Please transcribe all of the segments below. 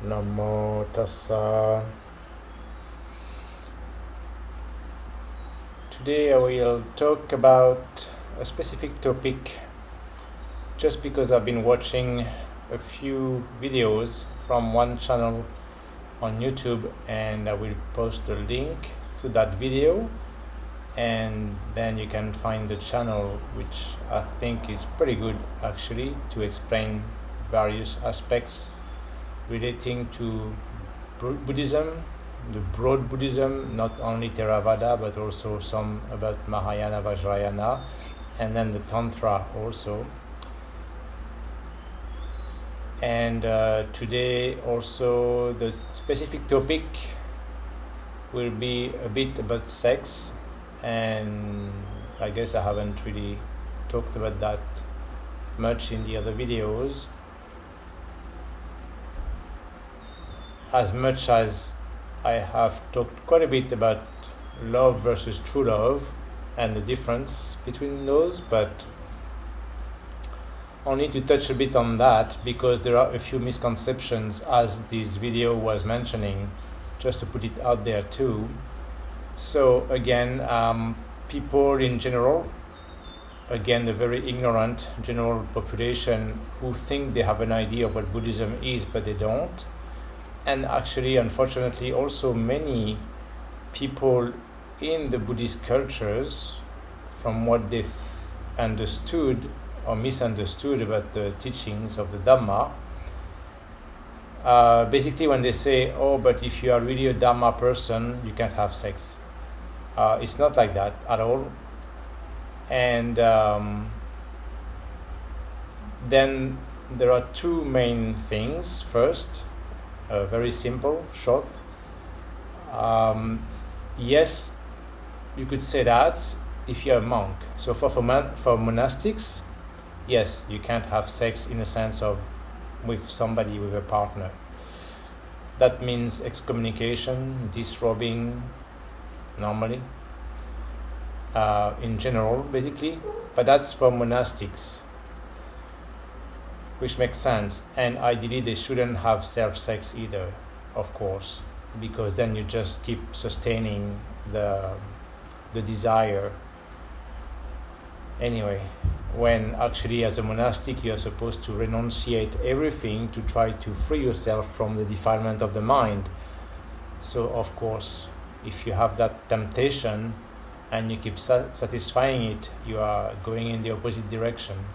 Namo tassa. Today I will talk about a specific topic just because I've been watching a few videos from one channel on YouTube, and I will post a link to that video, and then you can find the channel, which I think is pretty good actually to explain various aspects relating to Buddhism, the broad Buddhism, not only Theravada but also some about Mahayana, Vajrayana, and then the Tantra also. And today also the specific topic will be a bit about sex, and I guess I haven't really talked about that much in the other videos, as much as I have talked quite a bit about love versus true love and the difference between those, but only to touch a bit on that because there are a few misconceptions, as this video was mentioning, just to put it out there too. So again, people in general, again the very ignorant general population who think they have an idea of what Buddhism is but they don't. And actually, unfortunately, also many people in the Buddhist cultures, from what they've understood or misunderstood about the teachings of the Dhamma, basically when they say, oh, but if you are really a Dhamma person, you can't have sex. It's not like that at all. And then there are two main things. First, very simple, short. Yes, you could say that if you're a monk. So for monastics, yes, you can't have sex in a sense of with somebody, with a partner. That means excommunication, disrobing, normally, in general, basically. But that's for monastics, which makes sense. And ideally they shouldn't have self-sex either, of course, because then you just keep sustaining the desire anyway, when actually as a monastic you are supposed to renunciate everything to try to free yourself from the defilement of the mind. So of course, if you have that temptation and you keep satisfying it, you are going in the opposite direction.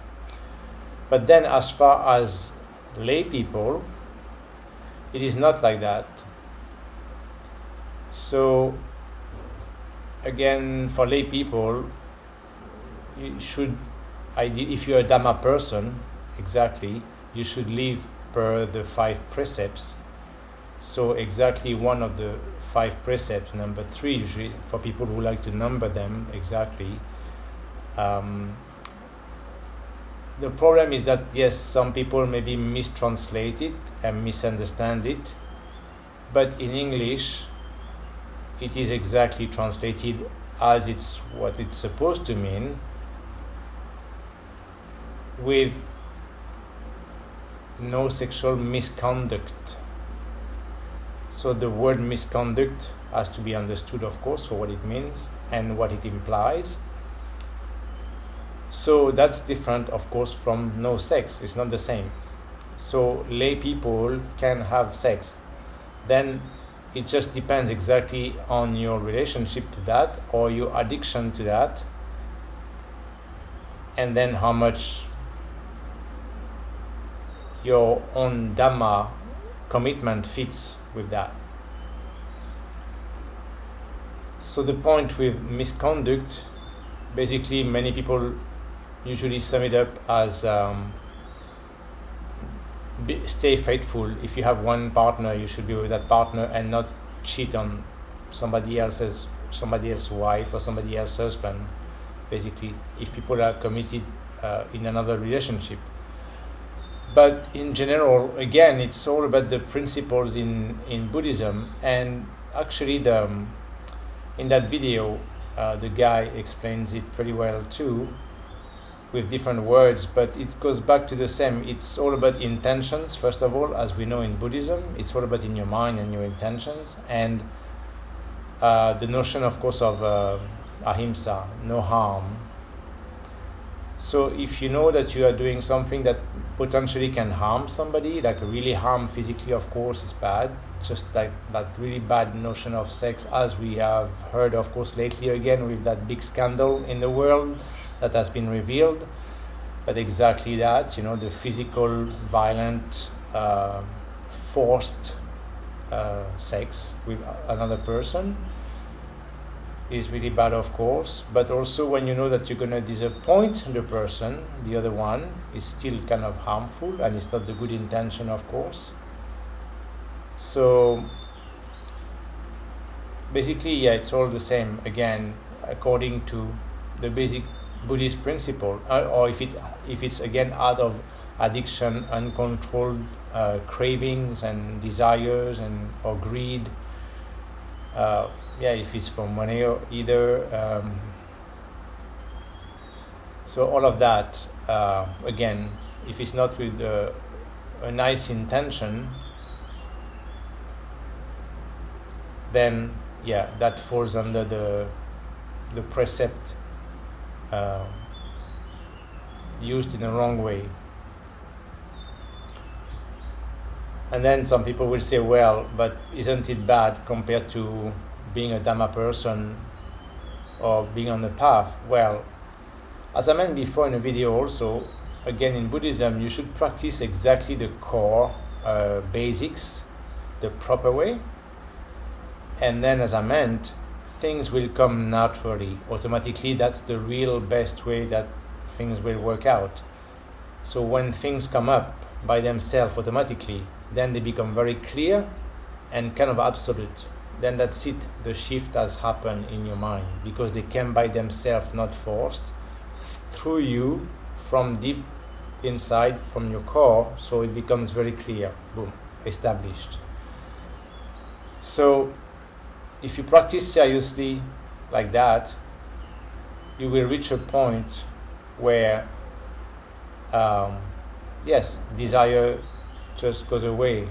But then as far as lay people, it is not like that. So again, for lay people, you should, if you're a Dhamma person, exactly, you should live per the 5 precepts. So exactly one of the 5 precepts, number 3, usually for people who like to number them exactly. The problem is that, yes, some people maybe mistranslate it and misunderstand it, but in English, it is exactly translated as it's what it's supposed to mean, with no sexual misconduct. So the word misconduct has to be understood, of course, for what it means and what it implies. So that's different, of course, from no sex. It's not the same. So lay people can have sex. Then it just depends exactly on your relationship to that or your addiction to that, and then how much your own Dhamma commitment fits with that. So the point with misconduct, basically many people usually sum it up as stay faithful. If you have one partner, you should be with that partner and not cheat on somebody else's wife or somebody else's husband, basically, if people are committed in another relationship. But in general, again, it's all about the principles in Buddhism. And actually in that video, the guy explains it pretty well too, with different words, but it goes back to the same. It's all about intentions, first of all, as we know in Buddhism. It's all about in your mind and your intentions, and the notion, of course, of ahimsa, no harm. So if you know that you are doing something that potentially can harm somebody, like really harm physically, of course, is bad. Just like that really bad notion of sex, as we have heard, of course, lately again with that big scandal in the world that has been revealed. But exactly that, the physical, violent, forced sex with another person is really bad, of course. But also when you know that you're going to disappoint the person, the other one, is still kind of harmful, and it's not the good intention, of course. So basically, it's all the same, again, according to the basic Buddhist principle, or if it's again out of addiction, uncontrolled cravings and desires or greed, if it's for money or either, so all of that, again, if it's not with a nice intention, then that falls under the precept used in the wrong way. And then some people will say, well, but isn't it bad compared to being a Dhamma person or being on the path? Well, as I mentioned before in a video also, again, in Buddhism, you should practice exactly the core basics the proper way. And then, as I meant, things will come naturally, automatically. That's the real best way that things will work out. So when things come up by themselves automatically, then they become very clear and kind of absolute. Then that's it. The shift has happened in your mind because they came by themselves, not forced, through you, from deep inside, from your core. So it becomes very clear. Boom, established. So if you practice seriously like that, you will reach a point where, desire just goes away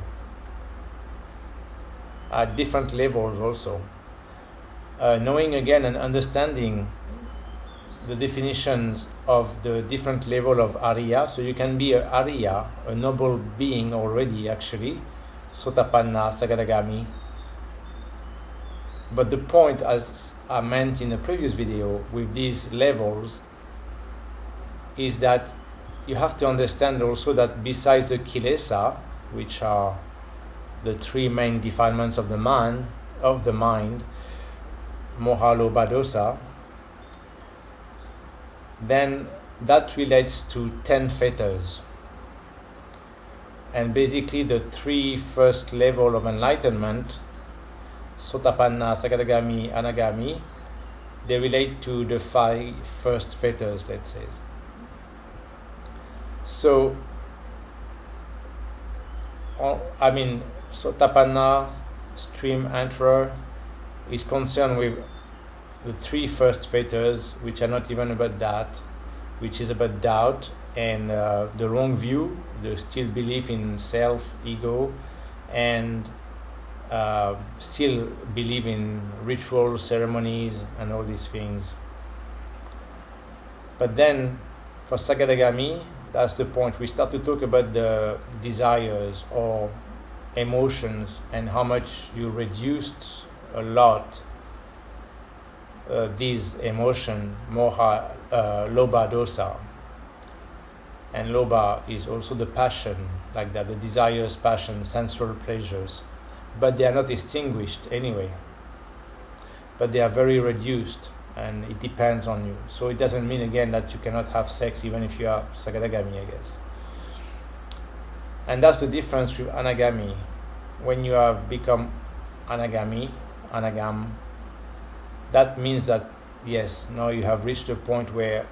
at different levels also. Knowing again and understanding the definitions of the different level of Arya. So you can be an Arya, a noble being already actually, Sotapanna, Sagadagami. But the point, as I meant in the previous video, with these levels, is that you have to understand also that besides the kilesa, which are the three main defilements of the mind, moha, lobha, dosa, then that relates to 10 fetters. And basically the three first level of enlightenment, Sotapanna, Sagadagami, Anagami, they relate to the 5 first fetters, let's say. So, Sotapanna, stream enterer, is concerned with the 3 first fetters, which are not even about that, which is about doubt and the wrong view, the still belief in self, ego, and still believe in rituals, ceremonies, and all these things. But then, for Sagadagami, that's the point. We start to talk about the desires or emotions and how much you reduced a lot these emotion, moha, lobha, dosa. And lobha is also the passion, like that, the desires, passion, sensual pleasures. But they are not extinguished anyway. But they are very reduced, and it depends on you. So it doesn't mean again that you cannot have sex even if you are Sagadagami, I guess. And that's the difference with Anagami. When you have become Anagami, Anagam, that means that yes, now you have reached a point where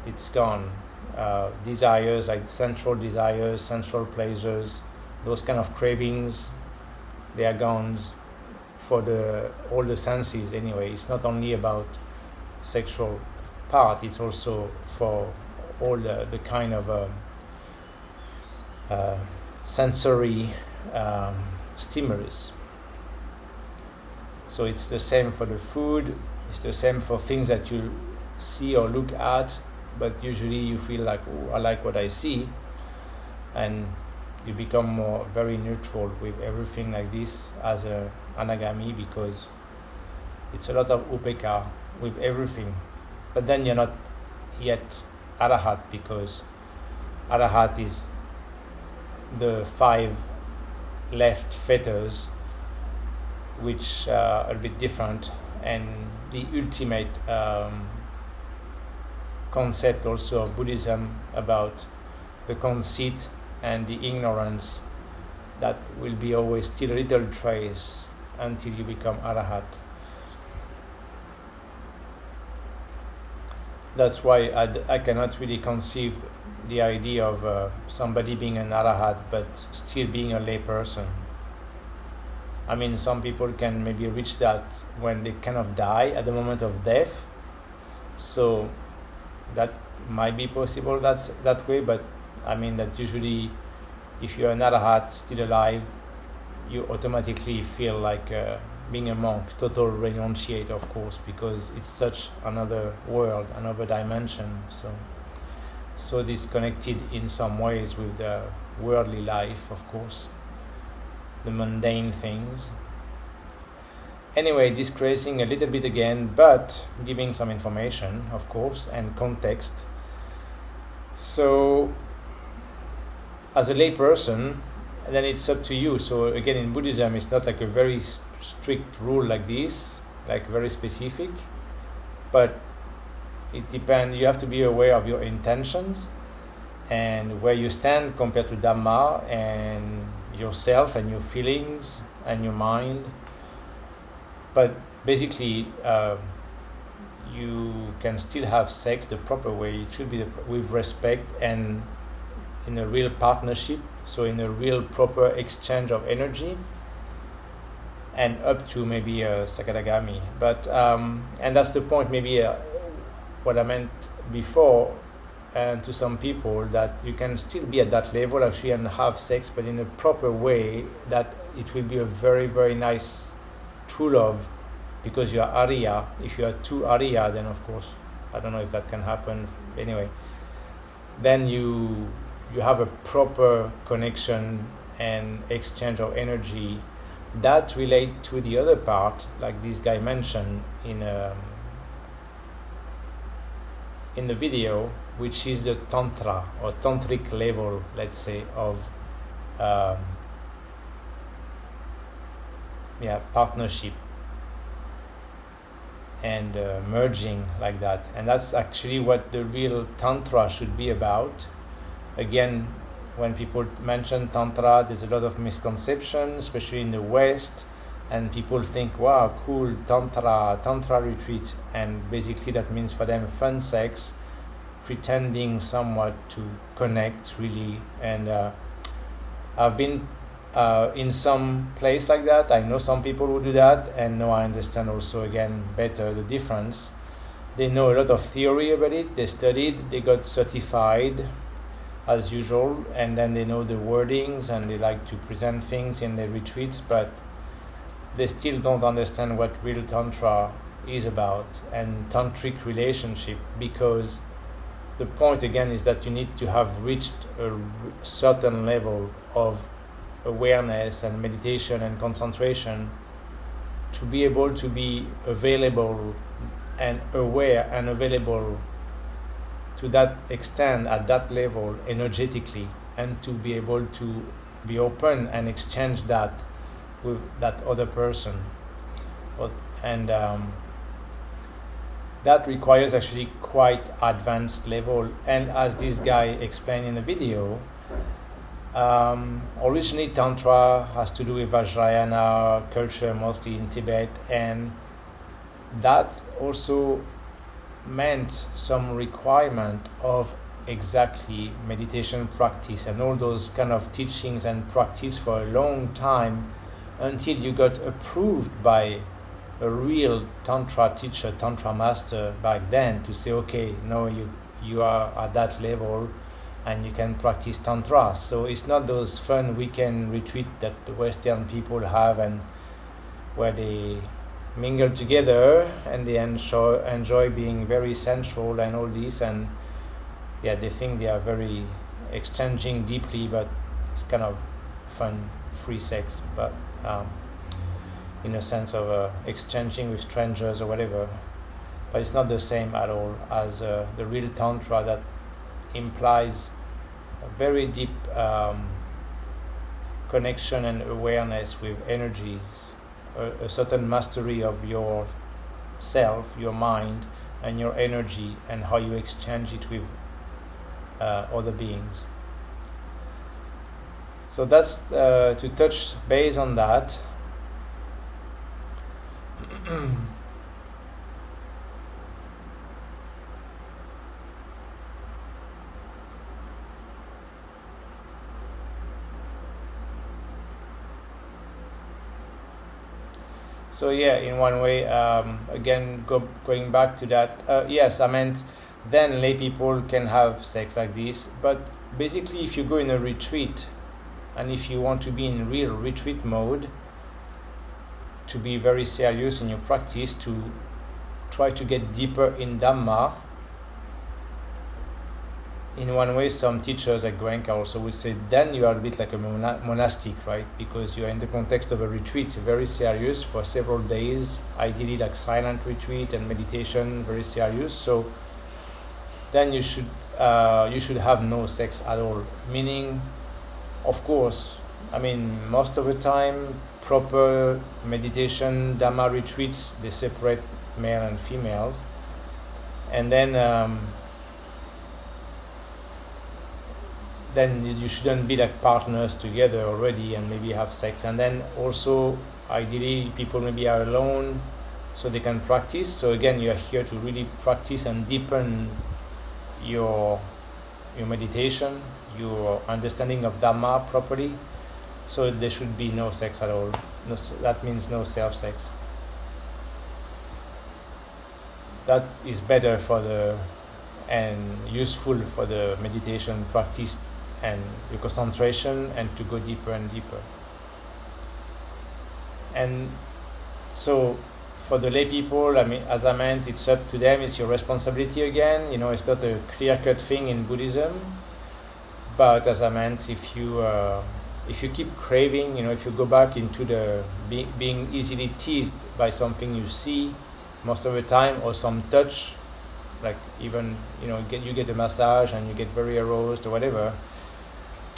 it's gone. Desires, like sensual desires, sensual pleasures, those kind of cravings, they are gone for all the senses anyway. It's not only about sexual part, it's also for all the kind of sensory stimulus. So it's the same for the food, it's the same for things that you see or look at, but usually you feel like, oh, I like what I see, and you become more very neutral with everything like this as a anagami, because it's a lot of upekkha with everything. But then you're not yet arahat, because arahat is the 5 left fetters, which are a bit different, and the ultimate concept also of Buddhism about the conceit and the ignorance that will be always still a little trace until you become arahat. That's why I cannot really conceive the idea of somebody being an arahat but still being a lay person. I mean, some people can maybe reach that when they kind of die at the moment of death, so that might be possible that way, but I mean that usually if you're an arahat still alive, you automatically feel like being a monk, total renunciate, of course, because it's such another world, another dimension, so disconnected in some ways with the worldly life, of course, the mundane things. Anyway, disgracing a little bit again, but giving some information, of course, and context. So, as a lay person, then it's up to you. So again, in Buddhism, it's not like a very strict rule like this, like very specific, but it depends. You have to be aware of your intentions and where you stand compared to Dhamma and yourself and your feelings and your mind. But basically, you can still have sex the proper way. It should be with respect and in a real partnership, so in a real proper exchange of energy, and up to maybe a Sakadagami. But and that's the point, maybe what I meant before, and to some people, that you can still be at that level actually and have sex, but in a proper way, that it will be a very, very nice true love, because you are Arya. If you are too Arya, then of course, I don't know if that can happen. Anyway, then you have a proper connection and exchange of energy that relate to the other part, like this guy mentioned in the video, which is the tantra or tantric level, let's say, of partnership and merging like that. And that's actually what the real tantra should be about. Again, when people mention tantra, there's a lot of misconception, especially in the West, and people think, wow, cool, tantra retreat, and basically that means for them fun sex, pretending somewhat to connect really. And I've been in some place like that. I know some people who do that, and now I understand also again better the difference. They know a lot of theory about it, they studied, they got certified as usual, and then they know the wordings and they like to present things in their retreats, but they still don't understand what real tantra is about and tantric relationship, because the point again is that you need to have reached a certain level of awareness and meditation and concentration to be able to be available and aware and available to that extent at that level energetically, and to be able to be open and exchange that with that other person. And that requires actually quite advanced level. And as this guy explained in the video, originally Tantra has to do with Vajrayana culture, mostly in Tibet, and that also meant some requirement of exactly meditation practice and all those kind of teachings and practice for a long time, until you got approved by a real tantra teacher, tantra master back then to say, okay, no, you are at that level and you can practice tantra. So it's not those fun weekend retreat that the Western people have, and where they mingle together and they enjoy being very sensual and all this, and yeah, they think they are very exchanging deeply, but it's kind of fun, free sex, but in a sense of exchanging with strangers or whatever. But it's not the same at all as the real tantra that implies a very deep connection and awareness with energies, a certain mastery of your self, your mind, and your energy, and how you exchange it with other beings. So that's to touch base on that. So yeah, in one way, again, going back to that, yes, I meant then lay people can have sex like this, but basically if you go in a retreat, and if you want to be in real retreat mode, to be very serious in your practice, to try to get deeper in Dhamma, in one way, some teachers like Goenka also would say, then you are a bit like a monastic, right? Because you are in the context of a retreat, very serious for several days, ideally like silent retreat and meditation, very serious. So then you should have no sex at all. Meaning, of course, I mean, most of the time, proper meditation, Dhamma retreats, they separate male and females. And then you shouldn't be like partners together already and maybe have sex. And then also, ideally, people maybe are alone so they can practice. So again, you are here to really practice and deepen your meditation, your understanding of Dhamma properly. So there should be no sex at all. No, that means no self-sex. That is better and useful for the meditation practice and the concentration, and to go deeper and deeper. And so for the lay people, I mean, as I meant, it's up to them, it's your responsibility again. You know, it's not a clear-cut thing in Buddhism. But as I meant, if you keep craving, you know, if you go back into the being easily teased by something you see most of the time, or some touch, like even, you know, you get a massage and you get very aroused or whatever,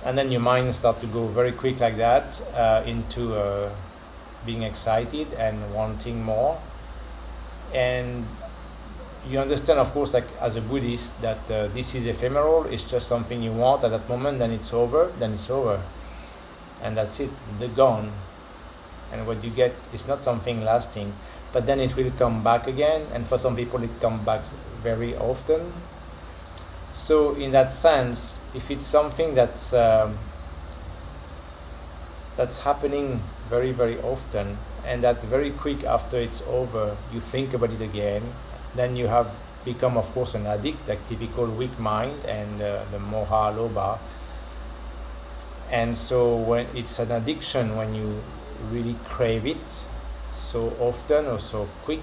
and then your mind starts to go very quick like that into being excited and wanting more. And you understand, of course, like as a Buddhist, that this is ephemeral. It's just something you want at that moment, then it's over, and that's it, they're gone. And what you get is not something lasting, but then it will come back again, and for some people it comes back very often. So in that sense, if it's something that's happening very, very often, and that very quick after it's over, you think about it again, then you have become, of course, an addict, like typical weak mind and the moha, lobha. And so when it's an addiction, when you really crave it so often or so quick,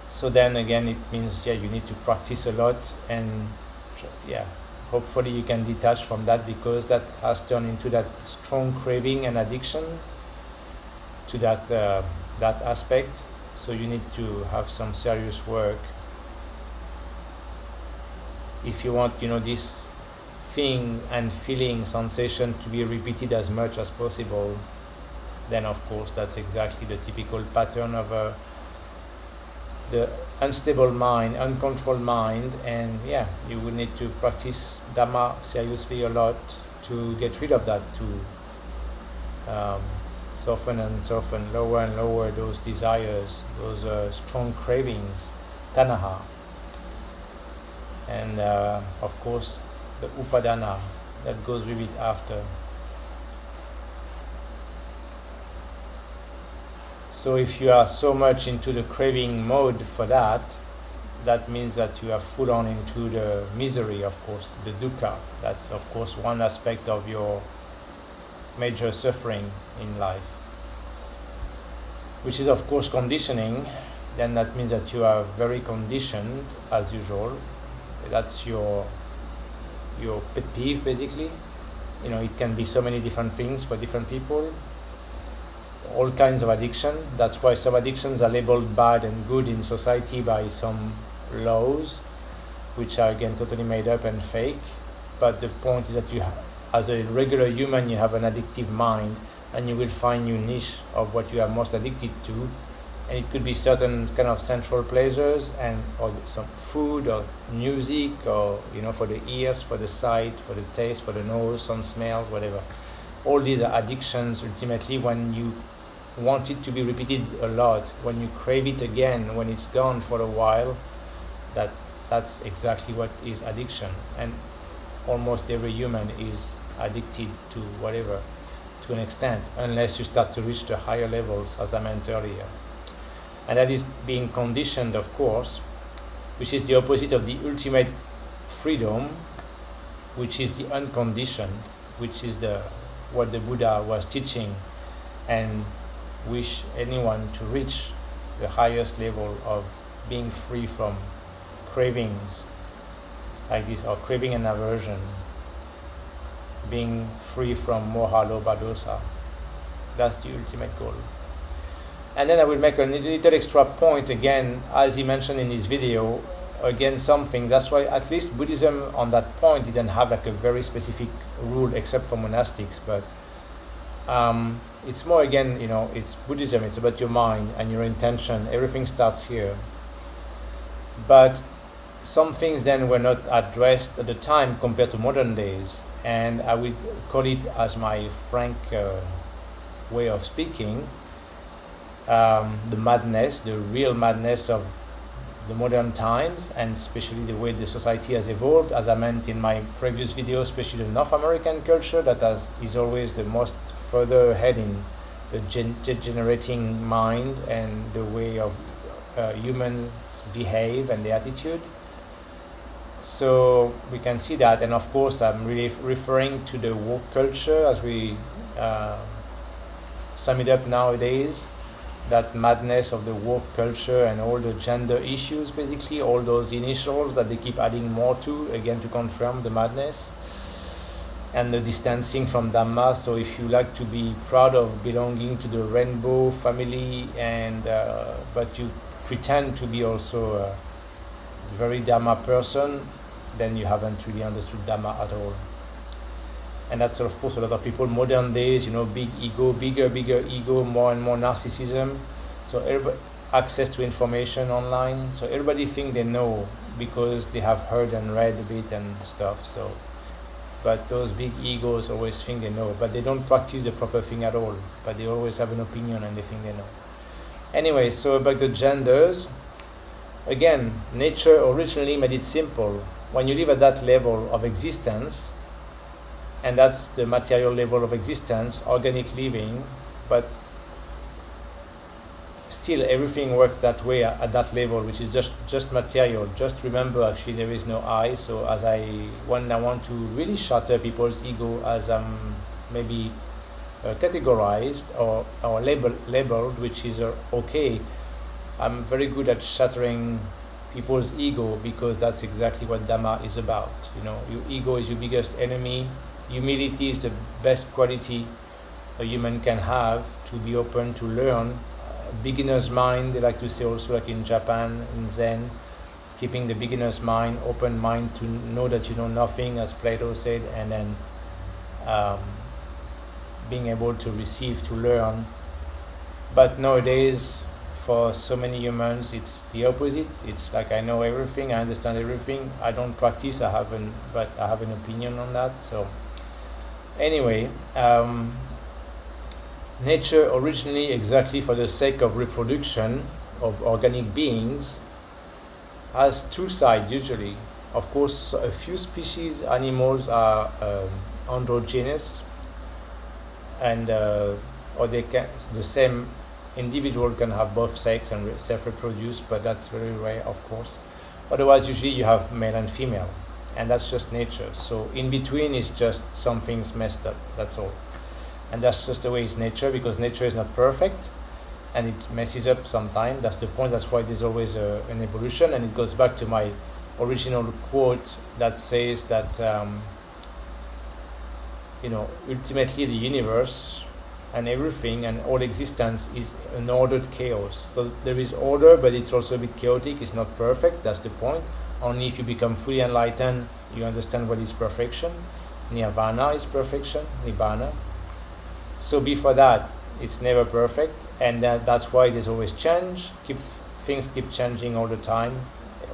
so then again it means, yeah, you need to practice a lot, and hopefully you can detach from that, because that has turned into that strong craving and addiction to that aspect. So you need to have some serious work if you want, you know, this thing and feeling, sensation to be repeated as much as possible. Then of course that's exactly the typical pattern of the unstable mind, uncontrolled mind, and you will need to practice Dhamma seriously a lot to get rid of that, to soften and soften, lower and lower those desires, those strong cravings, tanaha, and of course the upadana that goes with it after. So if you are so much into the craving mode for that, that means that you are full on into the misery, of course, the dukkha. That's, of course, one aspect of your major suffering in life, which is, of course, conditioning. Then that means that you are very conditioned, as usual. That's your pet peeve, basically. It can be so many different things for different people. All kinds of addiction. That's why some addictions are labeled bad and good in society by some laws, which are again totally made up and fake. But the point is that as a regular human, you have an addictive mind, and you will find your niche of what you are most addicted to. And it could be certain kind of sensual pleasures, or some food or music, or for the ears, for the sight, for the taste, for the nose, some smells, whatever. All these are addictions ultimately when you want it to be repeated a lot, when you crave it again, when it's gone for a while. That's exactly what is addiction. And almost every human is addicted to whatever, to an extent, unless you start to reach the higher levels, as I meant earlier. And that is being conditioned, of course, which is the opposite of the ultimate freedom, which is the unconditioned, which is what the Buddha was teaching and wish anyone to reach, the highest level of being free from cravings like this, or craving and aversion, being free from moha, lobha, dosa. That's the ultimate goal. And then I will make a little extra point again, as he mentioned in his video, again something. That's why at least Buddhism on that point didn't have like a very specific rule except for monastics, but it's more again, it's Buddhism, it's about your mind and your intention. Everything starts here. But some things then were not addressed at the time compared to modern days, and I would call it, as my frank way of speaking, the madness, the real madness of the modern times, and especially the way the society has evolved, as I meant in my previous video, especially the North American culture that is always the most further ahead in the degenerating mind and the way of humans behave and the attitude. So we can see that, and of course I'm really referring to the woke culture as we sum it up nowadays, that madness of the woke culture and all the gender issues, basically all those initials that they keep adding more to, again to confirm the madness, and the distancing from Dhamma. So if you like to be proud of belonging to the rainbow family, and but you pretend to be also a very Dhamma person, then you haven't really understood Dhamma at all. And that's, of course, a lot of people modern days, big ego, bigger ego, more and more narcissism. So everybody, access to information online. So everybody think they know because they have heard and read a bit and stuff. So, but those big egos always think they know, but they don't practice the proper thing at all. But they always have an opinion and they think they know. Anyway, so about the genders, again, nature originally made it simple. When you live at that level of existence, and that's the material level of existence, organic living, but still everything works that way at that level, which is just material. Just remember, actually, there is no I. So when I want to really shatter people's ego, as maybe categorized or labeled, which is okay, I'm very good at shattering people's ego, because that's exactly what Dhamma is about. Your ego is your biggest enemy. Humility is the best quality a human can have, to be open to learn. Beginner's mind, they like to say also, like in Japan, in Zen, keeping the beginner's mind, open mind, to know that you know nothing, as Plato said, and then being able to receive, to learn. But nowadays, for so many humans, it's the opposite. It's like, I know everything, I understand everything. I don't practice, but I have an opinion on that. So anyway, nature originally, exactly for the sake of reproduction of organic beings, has two sides usually. Of course, a few species, animals are androgynous, and or they can, the same individual can have both sex and self-reproduce, but that's very rare, of course. Otherwise, usually you have male and female, and that's just nature. So in between is just something's messed up, that's all. And that's just the way it's nature, because nature is not perfect, and it messes up sometimes. That's the point. That's why there's always an evolution, and it goes back to my original quote that says that ultimately the universe and everything and all existence is an ordered chaos. So there is order, but it's also a bit chaotic. It's not perfect. That's the point. Only if you become fully enlightened, you understand what is perfection. Nirvana is perfection. Nibbana. So before that, it's never perfect, and that's why there's always change. Things keep changing all the time,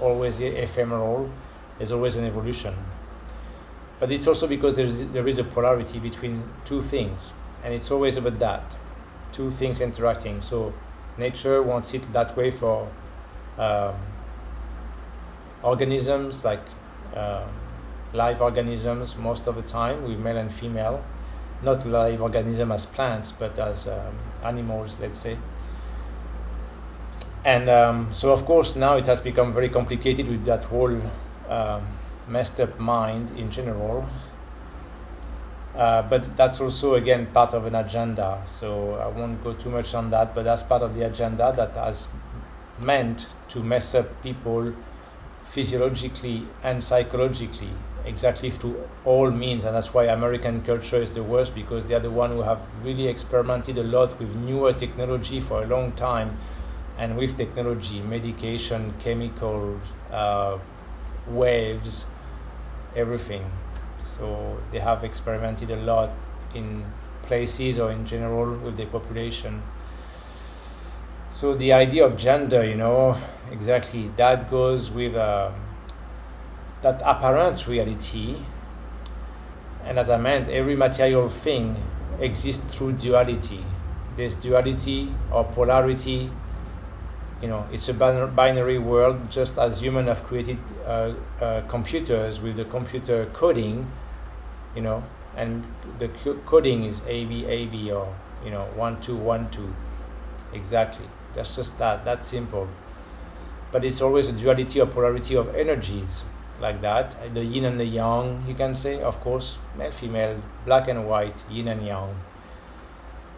always ephemeral. There's always an evolution. But it's also because there is a polarity between two things, and it's always about that, two things interacting. So nature wants it that way for organisms, like live organisms, most of the time with male and female. Not live organism as plants, but as animals, let's say. And so, of course, now it has become very complicated with that whole messed up mind in general. But that's also, again, part of an agenda. So I won't go too much on that, but that's part of the agenda that has meant to mess up people physiologically and psychologically, exactly through all means. And that's why American culture is the worst, because they are the one who have really experimented a lot with newer technology for a long time, and with technology, medication, chemicals, waves, everything. So they have experimented a lot in places or in general with the population. So the idea of gender, exactly, that goes with that apparent reality. And as I meant, every material thing exists through duality. There's duality or polarity. It's a binary world, just as humans have created computers with the computer coding, and the coding is AB, AB, or 1, 2, 1, 2. Exactly. That's just that's simple. But it's always a duality or polarity of energies, like that. The yin and the yang, you can say, of course, male, female, black and white, yin and yang.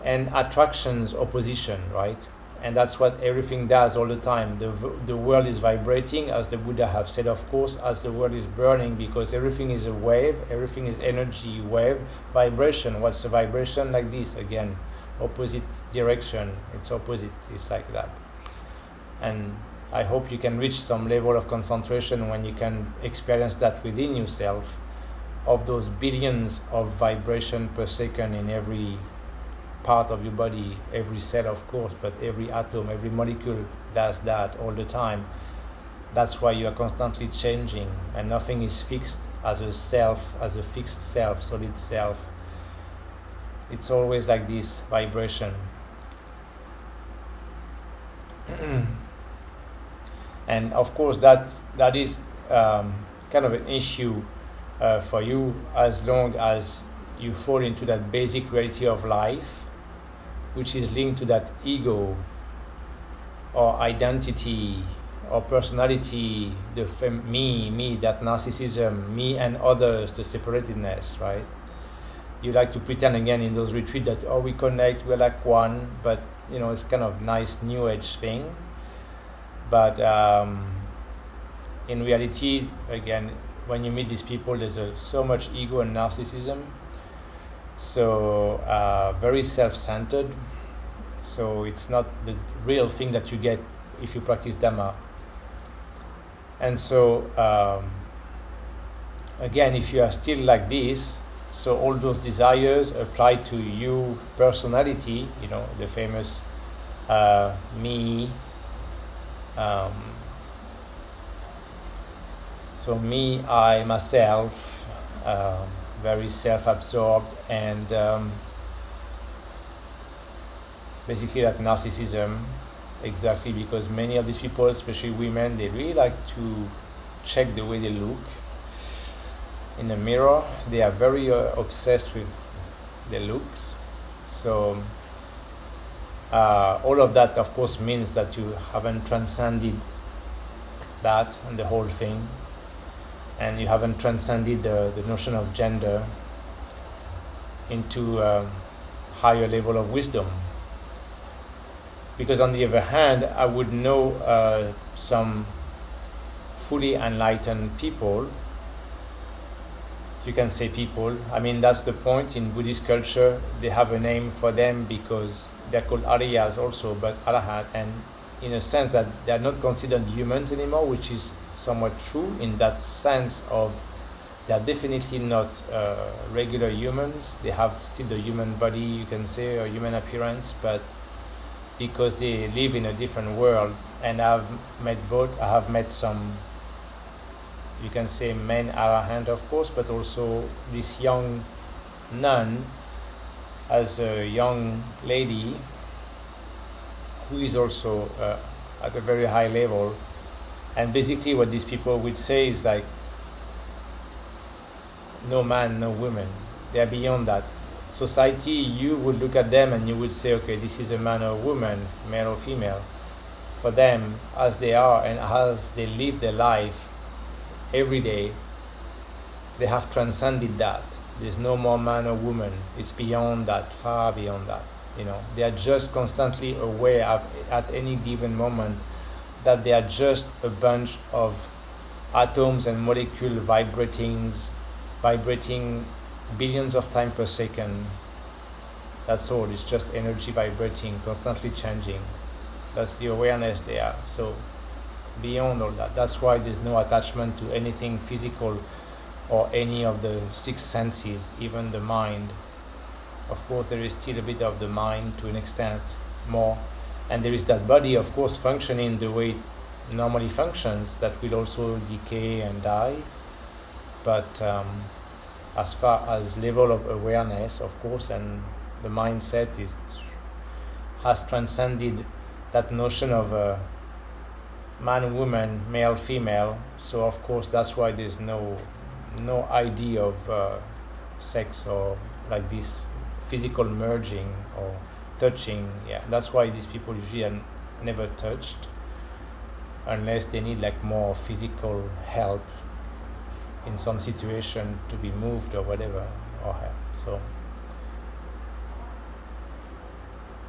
And attractions, opposition, right? And that's what everything does all the time. The world is vibrating, as the Buddha have said, of course, as the world is burning, because everything is a wave, everything is energy, wave, vibration. What's the vibration? Like this, again, opposite direction. It's opposite, it's like that. And I hope you can reach some level of concentration when you can experience that within yourself, of those billions of vibration per second in every part of your body, every cell, of course, but every atom, every molecule does that all the time. That's why you are constantly changing, and nothing is fixed as a self, as a fixed self, solid self. It's always like this vibration. And of course that is kind of an issue for you, as long as you fall into that basic reality of life, which is linked to that ego or identity or personality, the me, that narcissism, me and others, the separatedness, right? You like to pretend again in those retreats that, we connect, we're like one, but it's kind of nice new age thing. But in reality, again, when you meet these people, there's so much ego and narcissism. So very self-centered. So it's not the real thing that you get if you practice Dhamma. And so again, if you are still like this, so all those desires apply to you personality, the famous me. So me, I, myself, very self-absorbed, and basically that narcissism, exactly, because many of these people, especially women, they really like to check the way they look in the mirror. They are very obsessed with their looks. So all of that, of course, means that you haven't transcended that and the whole thing, and you haven't transcended the notion of gender into a higher level of wisdom. Because on the other hand, I would know some fully enlightened people. You can say people. I mean, that's the point. In Buddhist culture, they have a name for them because they're called Aryas also, but Arahat, and in a sense that they're not considered humans anymore, which is somewhat true in that sense of they're definitely not regular humans. They have still the human body, you can say, or human appearance, but because they live in a different world. And I've met both. I have met some, you can say, men arahant, of course, but also this young nun as a young lady who is also at a very high level. And basically what these people would say is like, no man, no woman. They are beyond that. Society, you would look at them and you would say, okay, this is a man or a woman, male or female. For them, as they are and as they live their life every day, they have transcended that. There's no more man or woman. It's beyond that, far beyond that. They are just constantly aware of, at any given moment, that they are just a bunch of atoms and molecules vibrating billions of times per second. That's all. It's just energy vibrating, constantly changing. That's the awareness they are. So beyond all that, that's why there's no attachment to anything physical or any of the six senses, even the mind. Of course, there is still a bit of the mind to an extent more, and there is that body, of course, functioning the way it normally functions, that will also decay and die. But as far as level of awareness, of course, and the mindset has transcended that notion of man, woman, male, female. So of course that's why there's no idea of sex or like this physical merging or touching. Yeah, that's why these people usually are never touched unless they need like more physical help in some situation to be moved or whatever, or help. So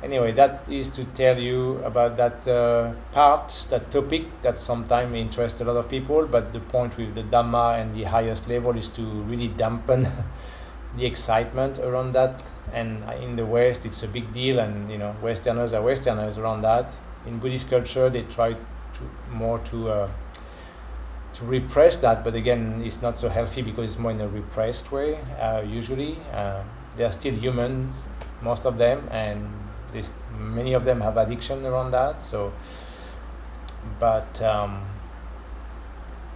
anyway, that is to tell you about that that topic that sometimes interests a lot of people, but the point with the Dhamma and the highest level is to really dampen the excitement around that. And in the West, it's a big deal, and Westerners are Westerners around that. In Buddhist culture, they try to repress that, but again, it's not so healthy because it's more in a repressed way. Usually, they are still humans, most of them, and many of them have addiction around that. So, but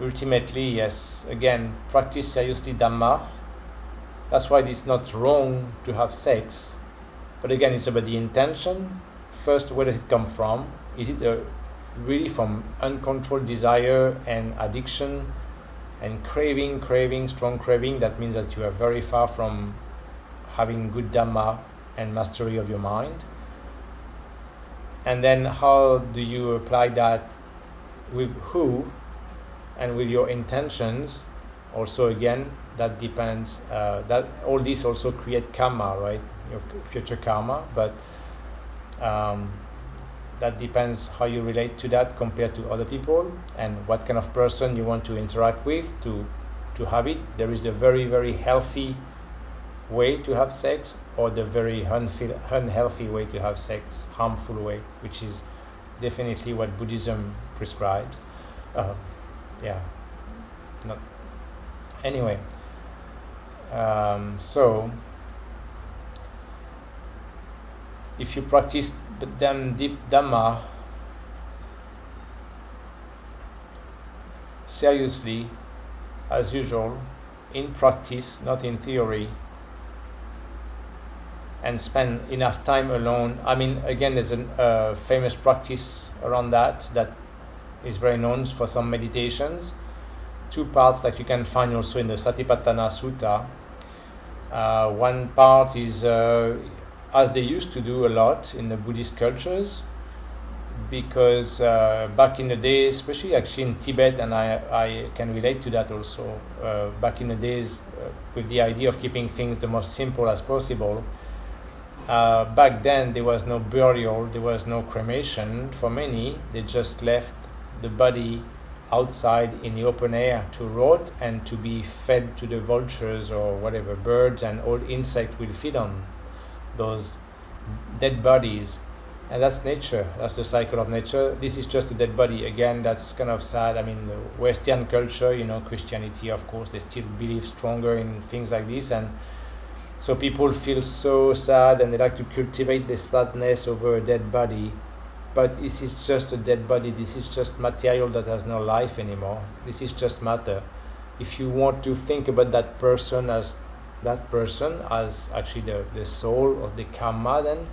ultimately, yes, again, practice seriously Dhamma. That's why it's not wrong to have sex, but again, it's about the intention. First, where does it come from? Is it really from uncontrolled desire and addiction and craving, strong craving? That means that you are very far from having good Dhamma and mastery of your mind. And then how do you apply that with who and with your intentions? Also, again, that depends. That all this also create karma, right? Your future karma, but that depends how you relate to that compared to other people and what kind of person you want to interact with to have it. There is a very, very healthy way to have sex, or the very unhealthy way to have sex, harmful way, which is definitely what Buddhism prescribes. Anyway, so if you practice deep Dhamma seriously, as usual, in practice, not in theory, and spend enough time alone. I mean, again, there's a famous practice around that is very known for some meditations. Two parts that you can find also in the Satipatthana Sutta. One part is as they used to do a lot in the Buddhist cultures, because back in the days, especially actually in Tibet, and I can relate to that also, back in the days with the idea of keeping things the most simple as possible, back then there was no burial, there was no cremation for many. They just left the body outside in the open air to rot and to be fed to the vultures or whatever, birds and all insects will feed on those dead bodies. And that's nature, that's the cycle of nature. This is just a dead body. Again, that's kind of sad. I mean, the Western culture, Christianity, of course, they still believe stronger in things like this. And so people feel so sad and they like to cultivate this sadness over a dead body. But this is just a dead body. This is just material that has no life anymore. This is just matter. If you want to think about that person as actually the soul or the karma, then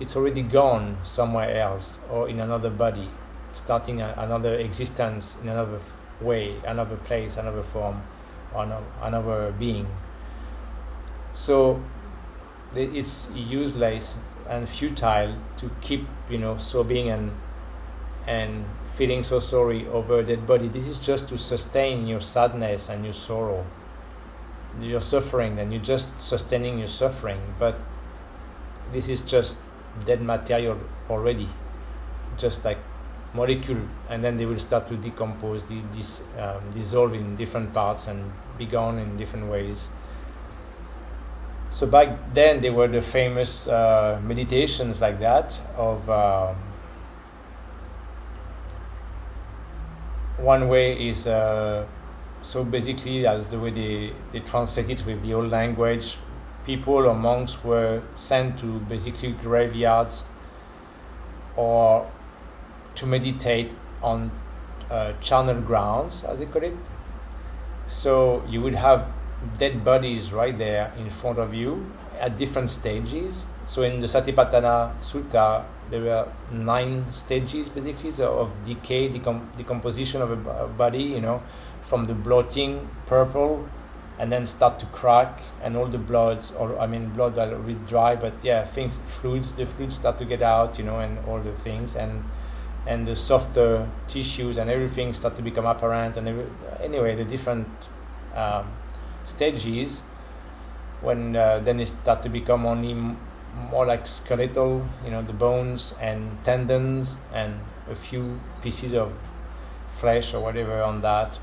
it's already gone somewhere else or in another body, starting another existence in another way, another place, another form, or another being. So it's useless and futile to keep, sobbing and feeling so sorry over a dead body. This is just to sustain your sadness and your sorrow, your suffering, and you're just sustaining your suffering. But this is just dead material already, just like molecule, and then they will start to decompose, dissolve in different parts and be gone in different ways. So back then there were the famous meditations like that of one way is so basically as the way they translate it with the old language, people or monks were sent to basically graveyards or to meditate on charnel grounds, as they call it. So you would have dead bodies right there in front of you at different stages. So in the Satipatthana Sutta, there were 9 stages basically of decay, decomposition of a body, from the bloating, purple, and then start to crack, and all the blood that are really dry, but the fluids start to get out, and all the things, and the softer tissues and everything start to become apparent, and anyway, the different stages, when then it start to become only more like skeletal, the bones and tendons and a few pieces of flesh or whatever on that,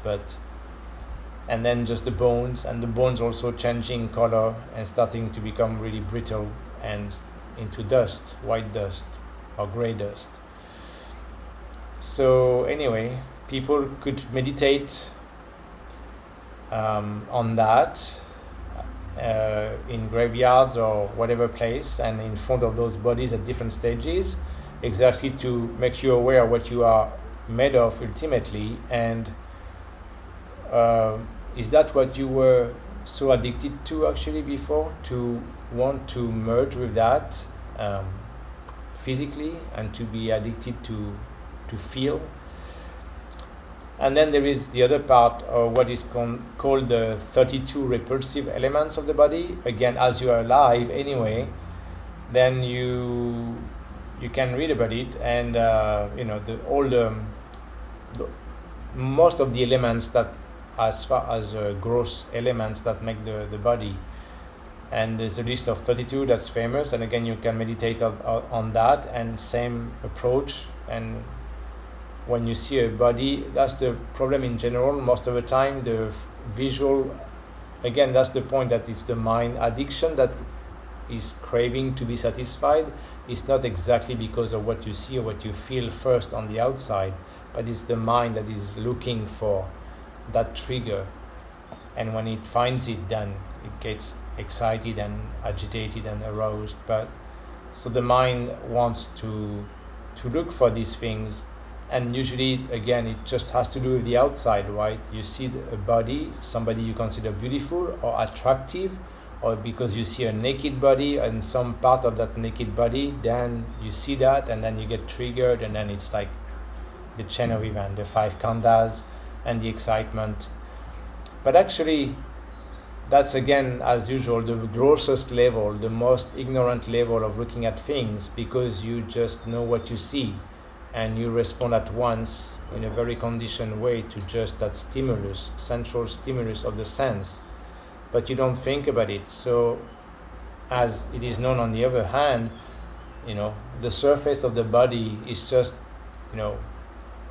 and then just the bones, and the bones also changing color and starting to become really brittle and into dust, white dust or gray dust. So anyway, people could meditate on that in graveyards or whatever place, and in front of those bodies at different stages, exactly to make you aware of what you are made of ultimately. And is that what you were so addicted to actually before, to want to merge with that physically, and to be addicted to feel? And then there is the other part of what is called the 32 repulsive elements of the body. Again, as you are alive anyway, then you can read about it, and most of the elements that, as far as gross elements that make the body, and there's a list of 32 that's famous, and again you can meditate on that, and same approach. And when you see a body, that's the problem in general most of the time, the visual. Again, that's the point, that it's the mind addiction that is craving to be satisfied. It's not exactly because of what you see or what you feel first on the outside, but it's the mind that is looking for that trigger, and when it finds it, then it gets excited and agitated and aroused. But so the mind wants to look for these things, and usually again it just has to do with the outside, right? You see a body, somebody you consider beautiful or attractive, or because you see a naked body and some part of that naked body, then you see that and then you get triggered, and then it's like the chain of event, the 5 khandhas and the excitement. But actually that's again, as usual, the grossest level, the most ignorant level of looking at things, because you just know what you see and you respond at once in a very conditioned way to just that stimulus, central stimulus of the sense, but you don't think about it. So, as it is known, on the other hand, the surface of the body is just,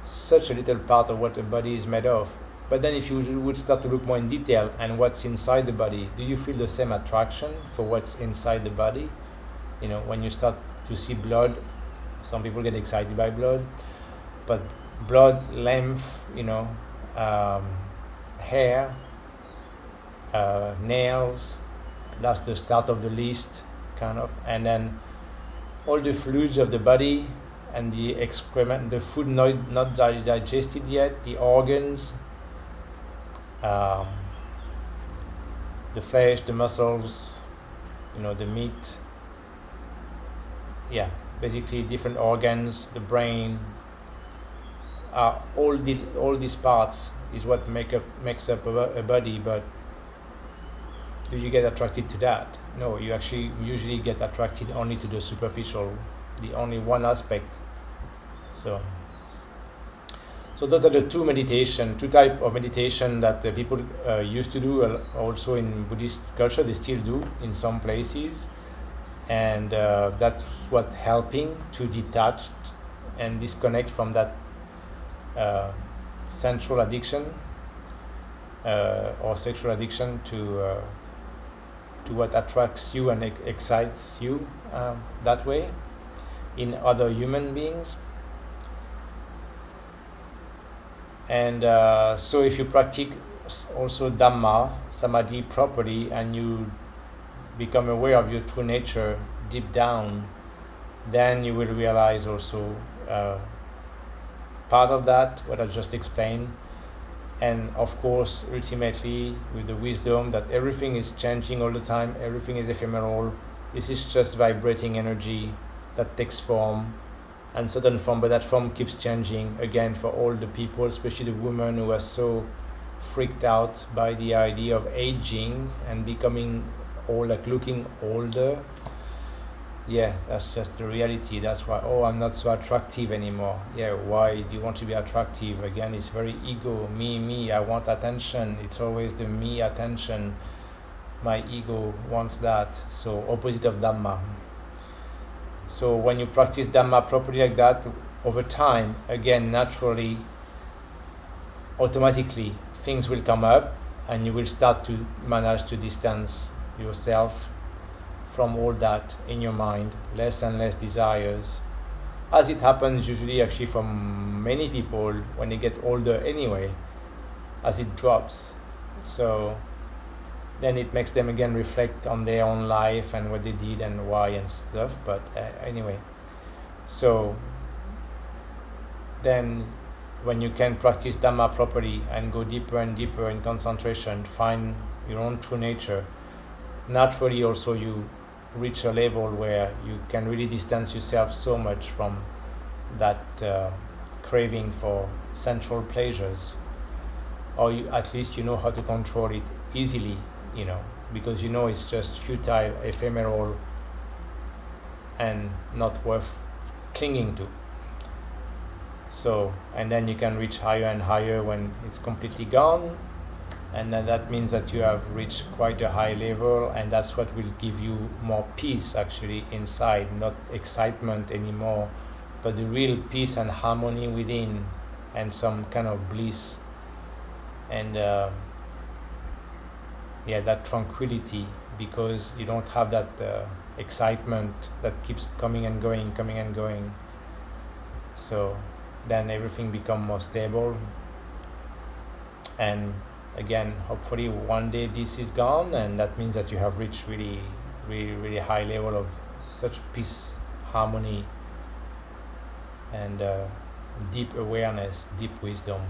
such a little part of what the body is made of. But then if you would start to look more in detail and what's inside the body, do you feel the same attraction for what's inside the body? When you start to see blood, some people get excited by blood, but blood, length, hair, nails, that's the start of the list, kind of. And then all the fluids of the body and the excrement, the food not digested yet, the organs, the flesh, the muscles, the meat. Yeah, basically different organs, the brain. All these parts is what makes up a body. But do you get attracted to that? No, you actually usually get attracted only to the superficial, the only one aspect. So those are the two types of meditation that people used to do. Also in Buddhist culture, they still do in some places, and that's what helping to detach and disconnect from that sensual addiction or sexual addiction to what attracts you and excites you that way in other human beings. And so if you practice also Dhamma, Samadhi properly, and you become aware of your true nature deep down, then you will realize also part of that, what I just explained. And of course, ultimately, with the wisdom that everything is changing all the time, everything is ephemeral, this is just vibrating energy that takes form and certain form, but that form keeps changing again for all the people, especially the women who are so freaked out by the idea of aging and becoming old, like looking older. Yeah, that's just the reality. That's why, I'm not so attractive anymore. Yeah, why do you want to be attractive? Again, it's very ego, me, I want attention. It's always the me attention. My ego wants that. So opposite of Dhamma. So when you practice Dhamma properly like that, over time, again, naturally, automatically, things will come up and you will start to manage to distance yourself from all that in your mind, less and less desires. As it happens usually actually for many people when they get older anyway, as it drops. So then it makes them again reflect on their own life and what they did and why and stuff. But anyway, so then when you can practice Dhamma properly and go deeper and deeper in concentration, find your own true nature, naturally also you reach a level where you can really distance yourself so much from that craving for sensual pleasures, or at least you know how to control it easily, because it's just futile, ephemeral, and not worth clinging to. So, and then you can reach higher and higher when it's completely gone, and then that means that you have reached quite a high level, and that's what will give you more peace actually inside, not excitement anymore, but the real peace and harmony within, and some kind of bliss, and that tranquility, because you don't have that excitement that keeps coming and going. So then everything becomes more stable, and again, hopefully one day this is gone, and that means that you have reached really, really, really high level of such peace, harmony, and deep awareness, deep wisdom.